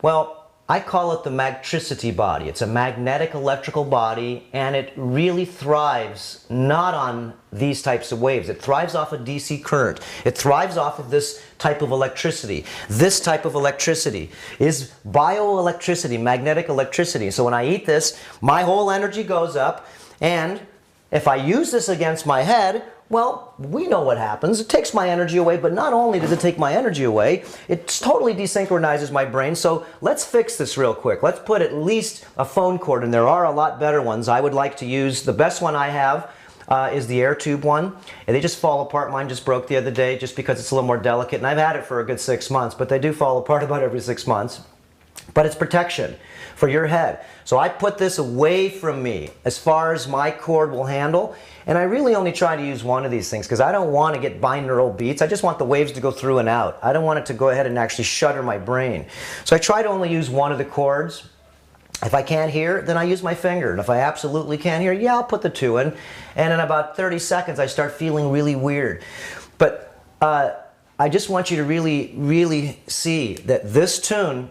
Well, I call it the magtricity body. It's a magnetic electrical body, and it really thrives not on these types of waves. It thrives off of DC current. It thrives off of this type of electricity. This type of electricity is bioelectricity, magnetic electricity. So when I eat this, my whole energy goes up, and if I use this against my head, well, we know what happens. It takes my energy away, but not only does it take my energy away, it totally desynchronizes my brain. So let's fix this real quick. Let's put at least a phone cord, and there are a lot better ones. I would like to use, the best one I have is the air tube one. And they just fall apart. Mine just broke the other day just because it's a little more delicate, and I've had it for a good 6 months, but they do fall apart about every 6 months. But it's protection for your head. So I put this away from me as far as my cord will handle, and I really only try to use one of these things because I don't want to get binaural beats. I just want the waves to go through and out. I don't want it to go ahead and actually shudder my brain. So I try to only use one of the cords. If I can't hear, then I use my finger. And if I absolutely can't hear, yeah, I'll put the two in. And in about 30 seconds, I start feeling really weird. But I just want you to really see that this tune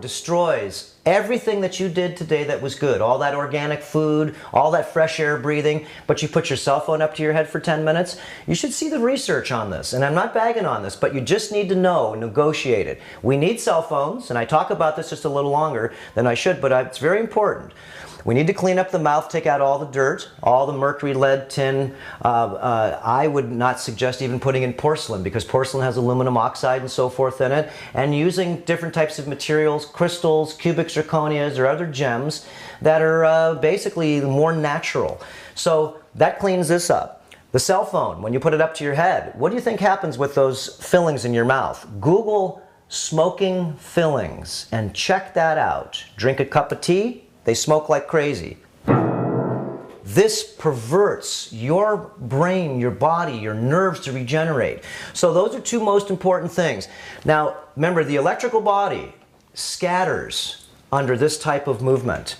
destroys everything that you did today that was good. All that organic food, all that fresh air breathing, but you put your cell phone up to your head for 10 minutes. You should see the research on this. And I'm not bagging on this, but you just need to know and negotiate it. We need cell phones, and I talk about this just a little longer than I should, but it's very important. We need to clean up the mouth, take out all the dirt, all the mercury, lead, tin. I would not suggest even putting in porcelain because porcelain has aluminum oxide and so forth in it. And using different types of materials, crystals, cubic zirconias, or other gems that are basically more natural. So that cleans this up. The cell phone, when you put it up to your head, what do you think happens with those fillings in your mouth? Google smoking fillings and check that out. Drink a cup of tea. They smoke like crazy. This perverts your brain, your body, your nerves to regenerate. So those are two most important things. Now, remember, the electrical body scatters under this type of movement.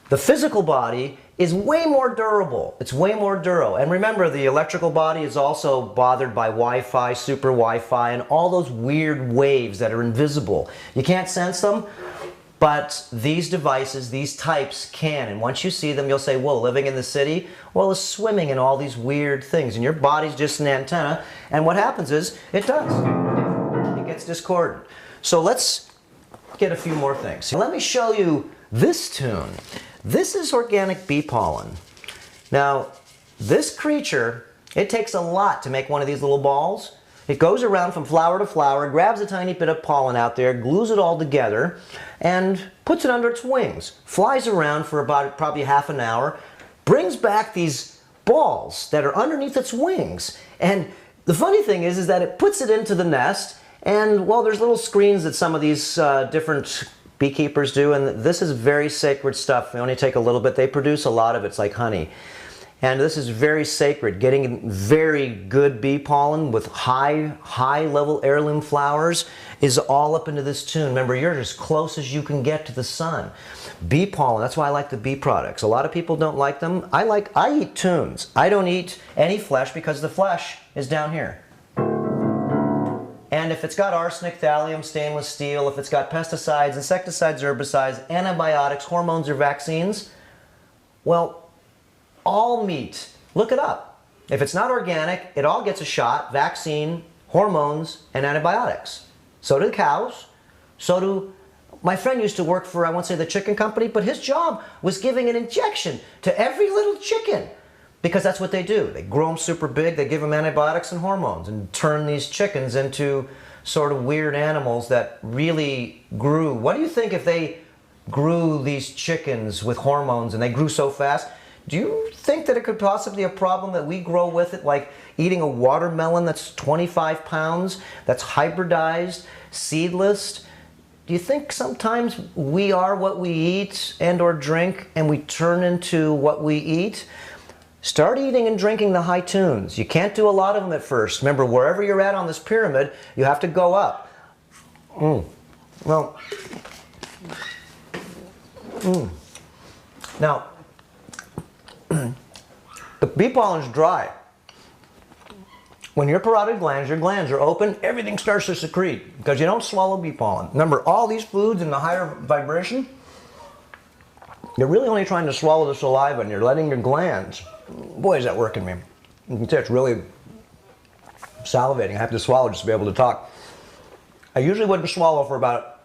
The physical body is way more durable. It's way more duro. And remember, the electrical body is also bothered by Wi-Fi, super Wi-Fi, and all those weird waves that are invisible. You can't sense them. But these devices, these types can, and once you see them, you'll say, whoa, living in the city, well, it's swimming in all these weird things, and your body's just an antenna, and what happens is, it does. It gets discordant. So let's get a few more things. Let me show you this tune. This is organic bee pollen. Now, this creature, it takes a lot to make one of these little balls. It goes around from flower to flower, grabs a tiny bit of pollen out there, glues it all together, and puts it under its wings. Flies around for about probably half an hour, brings back these balls that are underneath its wings. And the funny thing is that it puts it into the nest, and well, there's little screens that some of these different beekeepers do, and this is very sacred stuff. They only take a little bit. They produce a lot of it. It's like honey. And this is very sacred. Getting very good bee pollen with high level heirloom flowers is all up into this tune. Remember, you're as close as you can get to the sun. Bee pollen, that's why I like the bee products. A lot of people don't like them. I eat tunes. I don't eat any flesh because the flesh is down here. And if it's got arsenic, thallium, stainless steel, if it's got pesticides, insecticides, herbicides, antibiotics, hormones, or vaccines, well, all meat, look it up. If it's not organic, it all gets a shot, vaccine, hormones, and antibiotics. So do cows, so do, my friend used to work for, I won't say the chicken company, but his job was giving an injection to every little chicken because that's what they do. They grow them super big, they give them antibiotics and hormones and turn these chickens into sort of weird animals that really grew. What do you think if they grew these chickens with hormones and they grew so fast? Do you think that it could possibly be a problem that we grow with it, like eating a watermelon that's 25 pounds, that's hybridized, seedless? Do you think sometimes we are what we eat and or drink and we turn into what we eat? Start eating and drinking the high tunes. You can't do a lot of them at first. Remember, wherever you're at on this pyramid, you have to go up. Well, now, the bee pollen's dry. when your parotid glands, your glands are open, everything starts to secrete because you don't swallow bee pollen. Remember, all these foods in the higher vibration, you're really only trying to swallow the saliva and you're letting your glands. Boy, is that working me. You can see it's really salivating. I have to swallow just to be able to talk. I usually wouldn't swallow for about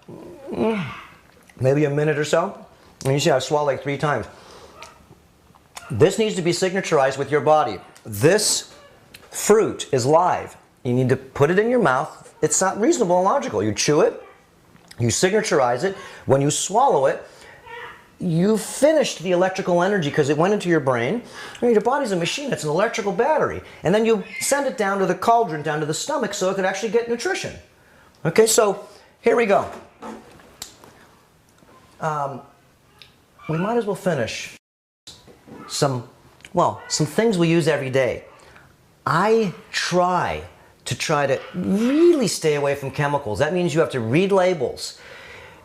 maybe a minute or so. And you see I swallow like 3 times. This needs to be signaturized with your body. This fruit is live. You need to put it in your mouth. It's not reasonable and logical. You chew it, you signaturize it. When you swallow it, you finished the electrical energy because it went into your brain. I mean, your body's a machine, it's an electrical battery. And then you send it down to the cauldron, down to the stomach so it could actually get nutrition. Okay, so here we go. We might as well finish some things we use every day. I try to really stay away from chemicals. That means you have to read labels.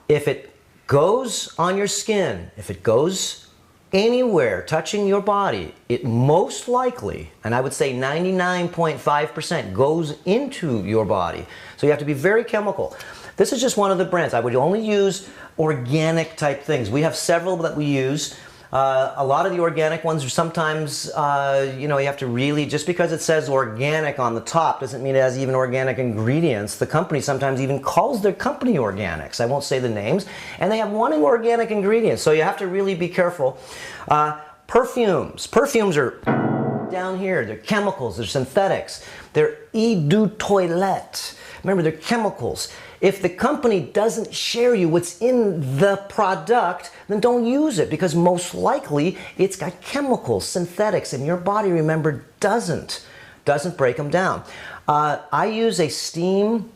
If it goes on your skin, if it goes anywhere touching your body, it most likely, and I would say 99.5%, goes into your body. So you have to be very chemical. This is just one of the brands. I would only use organic type things. We have several that we use. A lot of the organic ones are sometimes, you have to really, just because it says organic on the top doesn't mean it has even organic ingredients. The company sometimes even calls their company organics. I won't say the names. And they have one organic ingredient, so you have to really be careful. Perfumes. Perfumes are down here. They're chemicals. They're synthetics. They're eau de toilette. Remember, they're chemicals. If the company doesn't share you what's in the product, then don't use it because most likely it's got chemicals, synthetics, and your body, remember, doesn't break them down. I use a steam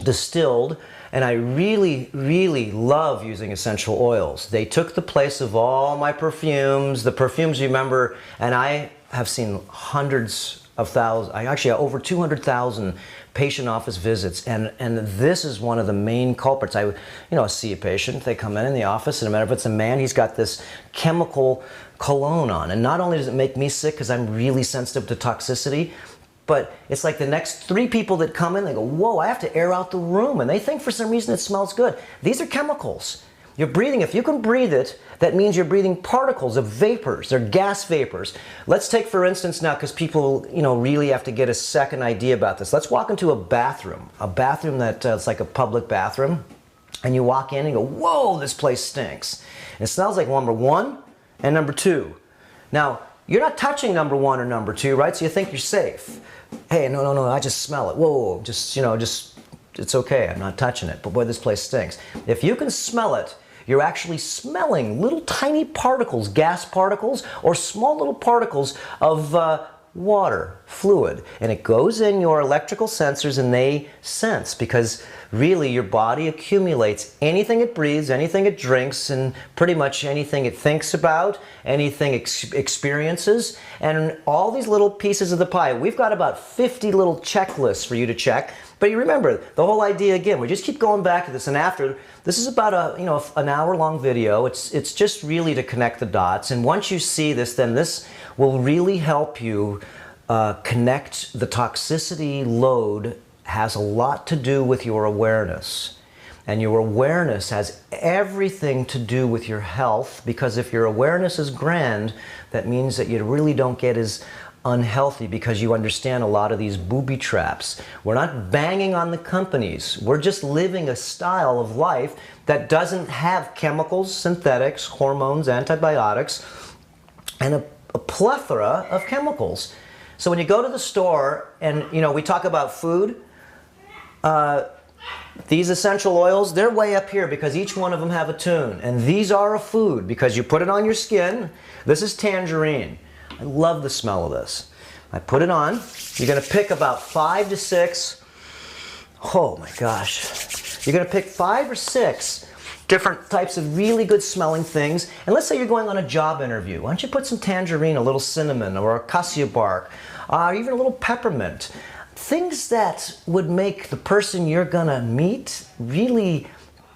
distilled, and I really, really love using essential oils. They took the place of all my perfumes. The perfumes, remember, and I have seen hundreds of thousands, I actually have over 200,000 patient office visits, and this is one of the main culprits. I see a patient, they come in the office, and no matter if it's a man, he's got this chemical cologne on, and not only does it make me sick because I'm really sensitive to toxicity, but it's like the next 3 people that come in, they go, whoa, I have to air out the room, and they think for some reason it smells good. These are chemicals. You're breathing, if you can breathe it, that means you're breathing particles of vapors. They're gas vapors. Let's take, for instance, now, because people, really have to get a second idea about this. Let's walk into a bathroom that it's like a public bathroom, and you walk in and go, whoa, this place stinks. And it smells like number 1 and number 2. Now, you're not touching number 1 or number 2, right? So you think you're safe. Hey, no, I just smell it. Whoa, just, it's okay, I'm not touching it. But boy, this place stinks. If you can smell it, you're actually smelling little tiny particles, gas particles, or small little particles of water, fluid. And it goes in your electrical sensors and they sense, because really your body accumulates anything it breathes, anything it drinks, and pretty much anything it thinks about, anything it experiences, and all these little pieces of the pie. We've got about 50 little checklists for you to check. But you remember, the whole idea, again, we just keep going back to this, and after, this is about an hour-long video. It's just really to connect the dots, and once you see this, then this will really help you connect. The toxicity load has a lot to do with your awareness, and your awareness has everything to do with your health, because if your awareness is grand, that means that you really don't get as unhealthy, because you understand a lot of these booby traps. We're not banging on the companies. We're just living a style of life that doesn't have chemicals, synthetics, hormones, antibiotics, and a plethora of chemicals. So when you go to the store and we talk about food, these essential oils, they're way up here because each one of them have a tune. And these are a food because you put it on your skin. This is tangerine. I love the smell of this. I put it on. You're going to pick about 5 to 6. Oh my gosh. You're going to pick 5 or 6 different types of really good smelling things. And let's say you're going on a job interview. Why don't you put some tangerine, a little cinnamon, or a cassia bark, or even a little peppermint. Things that would make the person you're going to meet really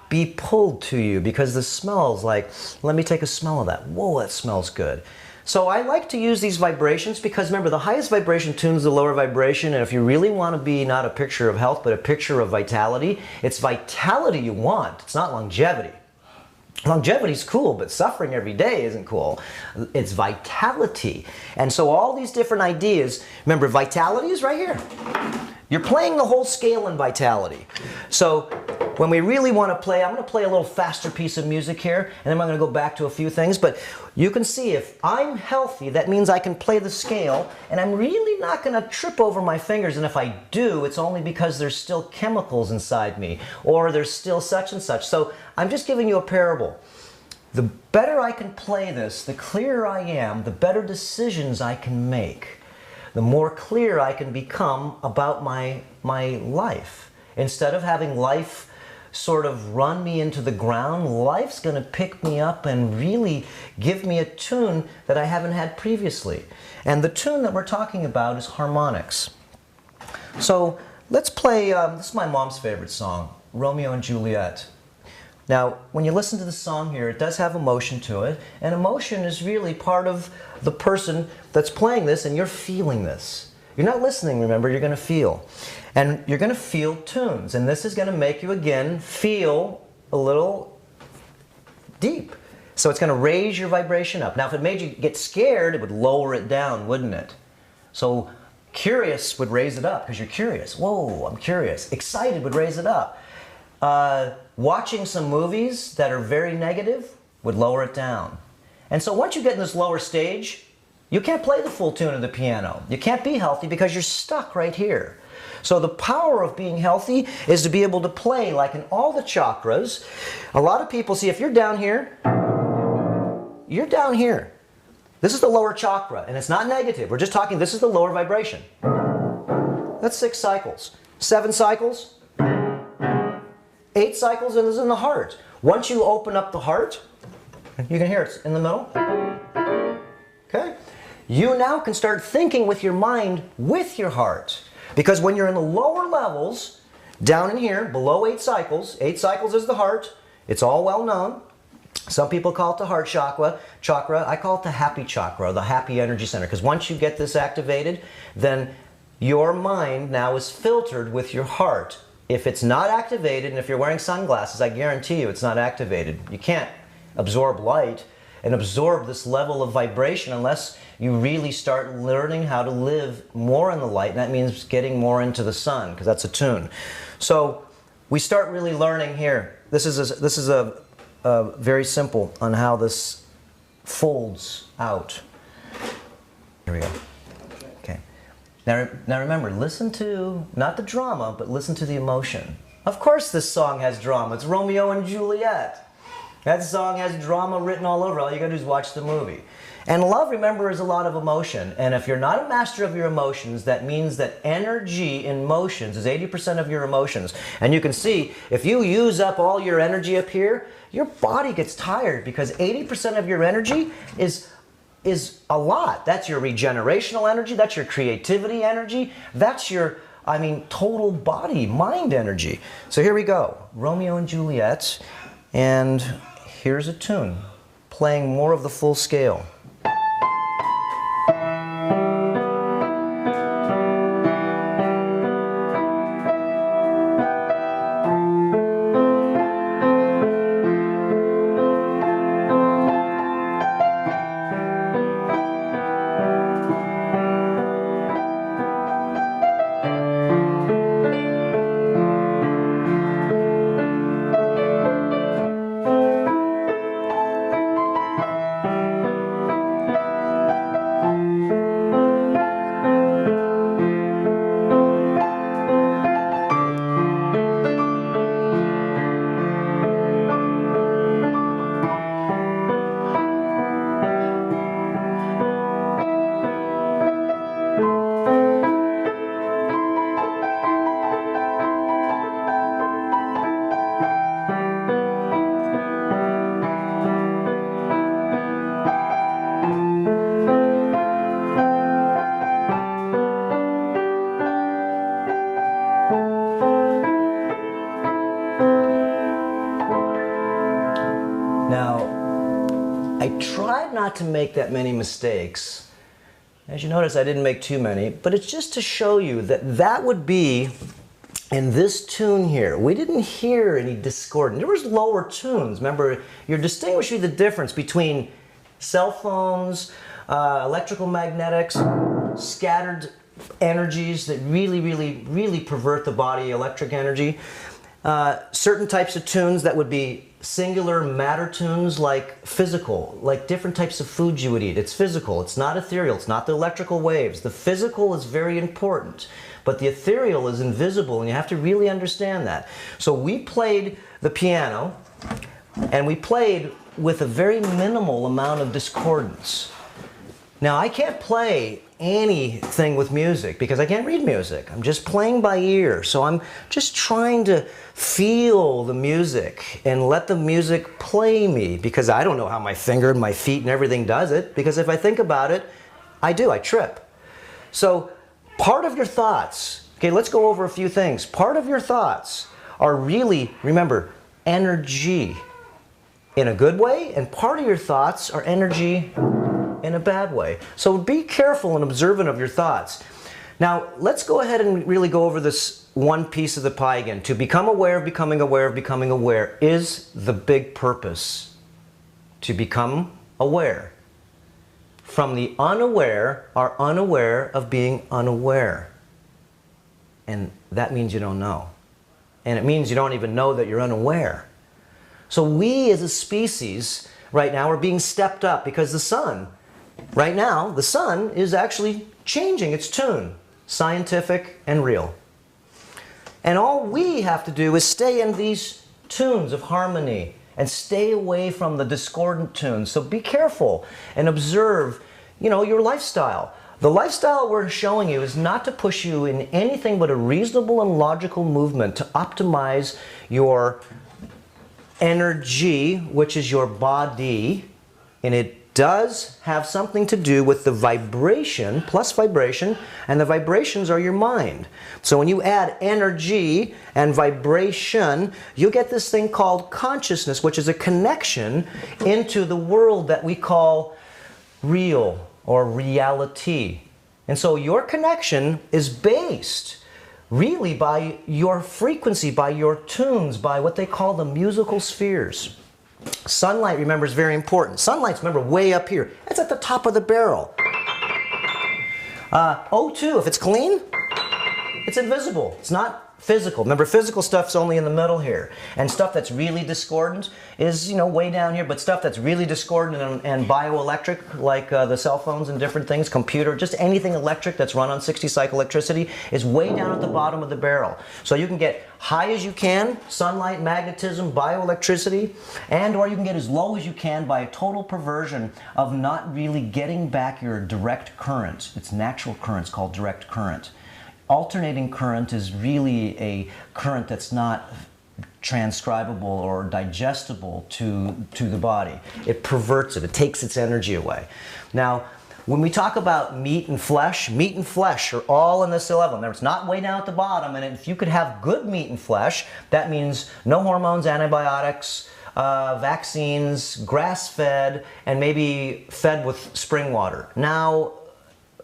be pulled to you, because the smell's like, let me take a smell of that. Whoa, that smells good. So I like to use these vibrations because remember, the highest vibration tunes the lower vibration, and if you really want to be not a picture of health but a picture of vitality, it's vitality you want. It's not longevity. Longevity is cool, but suffering every day isn't cool. It's vitality. And so all these different ideas, remember, vitality is right here. You're playing the whole scale in vitality. So when we really want to play, I'm going to play a little faster piece of music here, and then I'm going to go back to a few things. But you can see if I'm healthy, that means I can play the scale, and I'm really not going to trip over my fingers. And if I do, it's only because there's still chemicals inside me, or there's still such and such. So I'm just giving you a parable. The better I can play this, the clearer I am, the better decisions I can make. The more clear I can become about my life. Instead of having life sort of run me into the ground, life's going to pick me up and really give me a tune that I haven't had previously. And the tune that we're talking about is harmonics. So let's play, this is my mom's favorite song, Romeo and Juliet. Now, when you listen to the song here, it does have emotion to it, and emotion is really part of the person that's playing this, and you're feeling this. You're not listening, remember, you're going to feel. And you're going to feel tunes, and this is going to make you, again, feel a little deep. So it's going to raise your vibration up. Now, if it made you get scared, it would lower it down, wouldn't it? So curious would raise it up, because you're curious. Whoa, I'm curious. Excited would raise it up. Watching some movies that are very negative would lower it down. And so once you get in this lower stage, you can't play the full tune of the piano. You can't be healthy because you're stuck right here. So the power of being healthy is to be able to play like in all the chakras. A lot of people, see, if you're down here, you're down here. This is the lower chakra, and it's not negative. We're just talking, this is the lower vibration. That's 6 cycles. 7 cycles. 8 cycles, and this is in the heart. Once you open up the heart, you can hear it's in the middle. Okay? You now can start thinking with your mind with your heart. Because when you're in the lower levels, down in here, below 8 cycles is the heart. It's all well known. Some people call it the heart chakra. I call it the happy chakra, the happy energy center. Because once you get this activated, then your mind now is filtered with your heart. If it's not activated, and if you're wearing sunglasses, I guarantee you it's not activated. You can't absorb light and absorb this level of vibration unless you really start learning how to live more in the light, and that means getting more into the sun, because that's a tune. So we start really learning here. This is a very simple on how this folds out. Here we go. Now remember, listen to, not the drama, but listen to the emotion. Of course this song has drama. It's Romeo and Juliet. That song has drama written all over. All you gotta do is watch the movie. And love, remember, is a lot of emotion. And if you're not a master of your emotions, that means that energy in motions is 80% of your emotions. And you can see, if you use up all your energy up here, your body gets tired because 80% of your energy is a lot. That's your regenerational energy, that's your creativity energy, that's your, total body, mind energy. So here we go, Romeo and Juliet, and here's a tune, playing more of the full scale. not to make that many mistakes. As you notice, I didn't make too many, but it's just to show you that that would be in this tune here. We didn't hear any discordant. There was lower tunes. Remember, you're distinguishing the difference between cell phones, electrical magnetics, scattered energies that really pervert the body, electric energy. Certain types of tunes that would be singular matter tunes, like physical, like different types of foods you would eat. It's physical, it's not ethereal, it's not the electrical waves. The physical is very important, but the ethereal is invisible, and you have to really understand that. So we played the piano, and we played with a very minimal amount of discordance. Now, I can't play anything with music because I can't read music. I'm just playing by ear. So I'm just trying to feel the music and let the music play me, because I don't know how my finger and my feet and everything does it, because if I think about it, I trip. So part of your thoughts, okay, let's go over a few things. Part of your thoughts are really, remember, energy in a good way, and part of your thoughts are energy in a bad way. So be careful and observant of your thoughts. Now, let's go ahead and really go over this one piece of the pie again. To become aware of becoming aware of becoming aware is the big purpose. To become aware. From the unaware are unaware of being unaware. And that means you don't know. And it means you don't even know that you're unaware. So we as a species right now are being stepped up because the sun, right now, the sun is actually changing its tune, scientific and real. And all we have to do is stay in these tunes of harmony and stay away from the discordant tunes. So be careful and observe, your lifestyle. The lifestyle we're showing you is not to push you in anything but a reasonable and logical movement to optimize your energy, which is your body, and it does have something to do with the vibration, plus vibration, and the vibrations are your mind. So when you add energy and vibration, you get this thing called consciousness, which is a connection into the world that we call real or reality. And so your connection is based really by your frequency, by your tunes, by what they call the musical spheres. Sunlight, remember, is very important. Sunlight's, remember, way up here. It's at the top of the barrel. O2, if it's clean, it's invisible. It's not physical. Remember, physical stuff's only in the middle here. And stuff that's really discordant is, way down here. But stuff that's really discordant and bioelectric, like the cell phones and different things, computer, just anything electric that's run on 60-cycle electricity is way down at the bottom of the barrel. So you can get high as you can, sunlight, magnetism, bioelectricity, and or you can get as low as you can by a total perversion of not really getting back your direct current. It's natural currents called direct current. Alternating current is really a current that's not transcribable or digestible to the body. It perverts it. It takes its energy away. Now, when we talk about meat and flesh are all in this level. Now, it's not way down at the bottom, and if you could have good meat and flesh, that means no hormones, antibiotics, vaccines, grass-fed, and maybe fed with spring water. Now,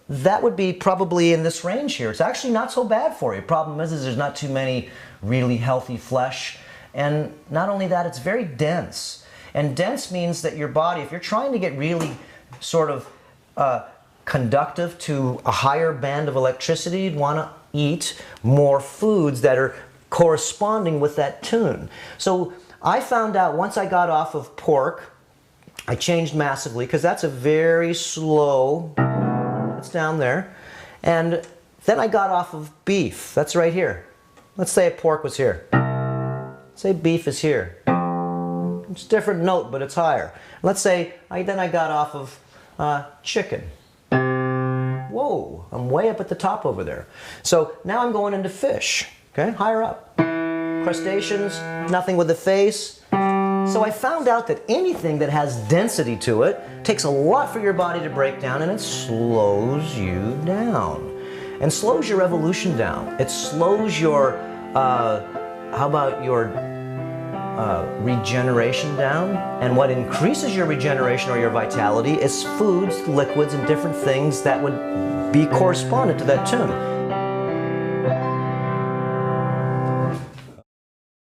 that would be probably in this range here. It's actually not so bad for you. Problem is there's not too many really healthy flesh. And not only that, it's very dense. And dense means that your body, if you're trying to get really sort of conductive to a higher band of electricity, you'd want to eat more foods that are corresponding with that tune. So I found out once I got off of pork, I changed massively because that's a very slow, it's down there. And then I got off of beef, that's right here. Let's say pork was here. Say beef is here. It's a different note, but it's higher. Let's say then I got off of chicken. Whoa, I'm way up at the top over there. So now I'm going into fish, okay, higher up. Crustaceans, nothing with a face. So I found out that anything that has density to it takes a lot for your body to break down, and it slows you down. And slows your evolution down. It slows your, how about your regeneration down. And what increases your regeneration or your vitality is foods, liquids, and different things that would be correspondent to that tomb.